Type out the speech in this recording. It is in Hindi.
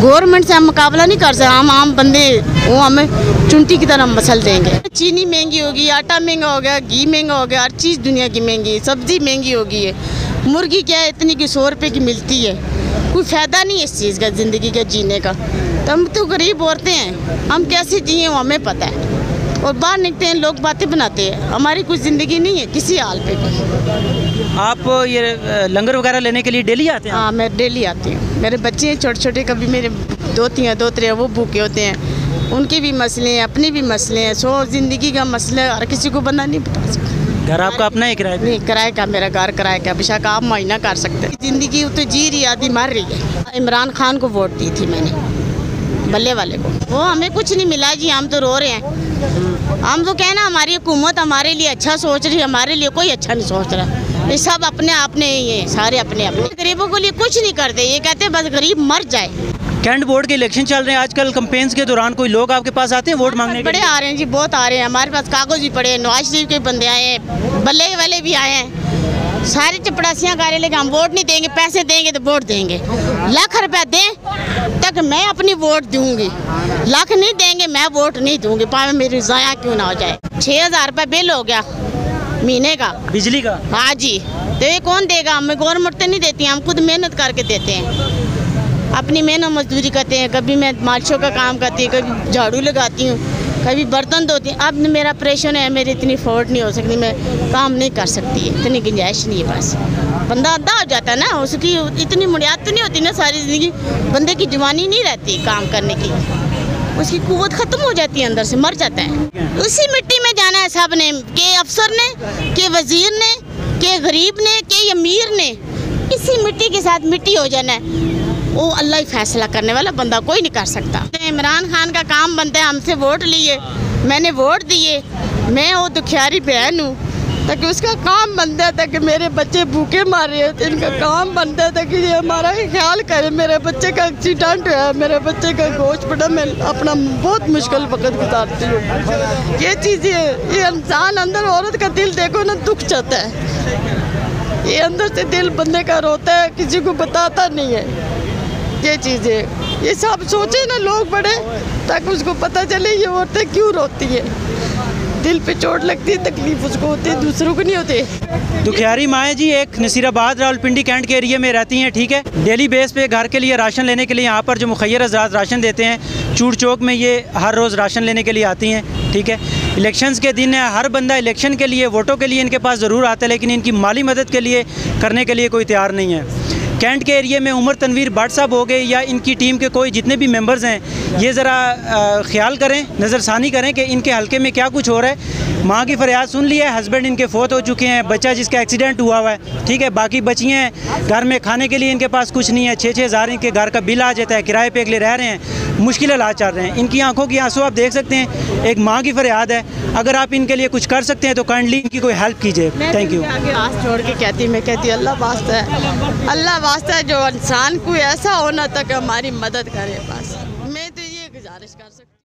गवर्नमेंट से हम मुकाबला नहीं कर सकते। हम आम बंदे वो हमें चुनटी की तरह मसल देंगे। चीनी महंगी होगी, आटा महंगा हो गया, घी महंगा हो गया, हर चीज़ दुनिया की महंगी है, सब्जी महंगी हो गई है। मुर्गी क्या है इतनी की 100 रुपये की मिलती है, कोई फ़ायदा नहीं है इस चीज़ का, ज़िंदगी का जीने का। तो हम तो गरीब औरतें हैं, हम कैसे जिए वो हमें पता है। और बाहर निकलते हैं लोग बातें बनाते हैं, हमारी कुछ ज़िंदगी नहीं है किसी हाल पे भी। आप ये लंगर वगैरह लेने के लिए डेली आते हैं? हाँ, मैं डेली आती हूँ। मेरे बच्चे हैं छोटे छोटे, कभी मेरे दोते हैं वो भूखे होते हैं, उनके भी मसले हैं, अपने भी मसले हैं। सो ज़िंदगी का मसला हर किसी को बंदा नहीं बता सकता। घर आपका अपना ही किराए? नहीं, किराए का मेरा घर किराए का, बेशक आप महीना कर सकते। ज़िंदगी तो जी रही, आधी मर रही है। इमरान खान को वोट दी थी मैंने, बल्ले वाले को। वो हमें कुछ नहीं मिला जी, हम तो रो रहे हैं। हम तो कहना हमारी हुकूमत हमारे लिए अच्छा सोच रही है, हमारे लिए कोई अच्छा नहीं सोच रहा। ये सब अपने आपने, ये सारे अपने अपने, गरीबों के लिए कुछ नहीं करते। ये कहते बस गरीब मर जाए। कैंट बोर्ड के इलेक्शन चल रहे हैं आजकल, कैंपेन्स के दौरान कोई लोग आपके पास आते हैं वोट मांगने? बड़े आ रहे हैं जी, बहुत आ रहे हैं। हमारे पास कागज भी पड़े हैं, नवाज शरीफ के बंदे आए हैं, बल्ले वाले भी आए हैं, सारी चपड़ासियाँ कार्य लेके हम वोट नहीं देंगे, पैसे देंगे तो वोट देंगे। लाख रुपया दें तक मैं अपनी वोट दूंगी, लाख नहीं देंगे मैं वोट नहीं दूंगी, पावे मेरी ज़ाया क्यों ना हो जाए। 6000 रुपये बिल हो गया महीने का बिजली का। हाँ जी, तो ये कौन देगा? हमें गवर्नमेंट तो नहीं देती, हम खुद मेहनत करके देते हैं, अपनी मेहनत मजदूरी करते हैं। कभी मैं मार्चों का काम करती हूँ, कभी झाड़ू लगाती हूँ, कभी बर्तन धोती हूँ। अब मेरा ऑपरेशन है, मेरी इतनी फोर्ट नहीं हो सकती, मैं काम नहीं कर सकती, इतनी गुंजाइश नहीं है। बस बंदा अद्धा हो जाता है ना, उसकी इतनी बुनियाद तो नहीं होती ना, सारी ज़िंदगी बंदे की जवानी नहीं रहती काम करने की, उसकी कुव्वत ख़त्म हो जाती है, अंदर से मर जाता है। उसी मिट्टी में जाना है सब ने, के अफसर ने, के वजीर ने, के गरीब ने, के अमीर ने, इसी मिट्टी के साथ मिट्टी हो जाना है। वो अल्लाह ही फैसला करने वाला, बंदा कोई नहीं कर सकता। इमरान खान का काम बनता है, हमसे वोट लिए, मैंने वोट दिए, मैं वो दुखियारी बहन हूँ, ताकि उसका काम बनता है, ताकि मेरे बच्चे भूखे मार रहे हैं तो इनका काम बनता है, ताकि ये हमारा ही ख्याल करे। मेरे बच्चे का एक्सीडेंट है, मेरे बच्चे का गोश्त पड़ा, मैं अपना बहुत मुश्किल वक्त गुजारती हूँ। ये चीज़ें, ये इंसान अंदर, औरत का दिल देखो ना, दुख जाता है। ये अंदर से दिल बंदे का रोता है, किसी को बताता नहीं है। ये चीज़ें, ये सब सोचे ना लोग बड़े, ताकि उसको पता चले ये औरतें क्यों रोती है। दिल पे चोट लगती है, तकलीफ उसको होती है, दूसरों को नहीं होती। दुखियारी माएँ जी एक नसीराबाद रावलपिंडी कैंट के एरिया में रहती हैं, ठीक है। डेली बेस पे घर के लिए राशन लेने के लिए यहाँ पर जो मुखैर हज़रात राशन देते हैं, चूड़ चौक में ये हर रोज़ राशन लेने के लिए आती हैं, ठीक है। इलेक्शंस के दिन है, हर बंदा इलेक्शन के लिए, वोटों के लिए इनके पास ज़रूर आता है, लेकिन इनकी माली मदद के लिए करने के लिए कोई तैयार नहीं है। कैंट के एरिया में उमर तनवीर भट्ट साहब हो गए या इनकी टीम के कोई जितने भी मेंबर्स हैं, ये ज़रा ख्याल करें, नज़रसानी करें कि इनके हलके में क्या कुछ हो रहा है। माँ की फरियाद सुन ली है, हस्बैंड इनके फ़ौत हो चुके हैं, बच्चा जिसका एक्सीडेंट हुआ हुआ है, ठीक है, बाकी बच्चियाँ हैं, घर में खाने के लिए इनके पास कुछ नहीं है, 6-6 हज़ार इनके घर का बिल आ जाता है, किराए पे अगले रह रहे हैं, मुश्किल हालात चल रहे हैं। इनकी आंखों की आंसू आप देख सकते हैं, एक माँ की फरियाद है। अगर आप इनके लिए कुछ कर सकते हैं तो काइंडली इनकी कोई हेल्प कीजिए। Thank you. हाथ जोड़ के कहती, मैं कहती अल्लाह वास्ता है, अल्लाह वास्ता है, जो इंसान कोई ऐसा होना तक हमारी मदद करे बस।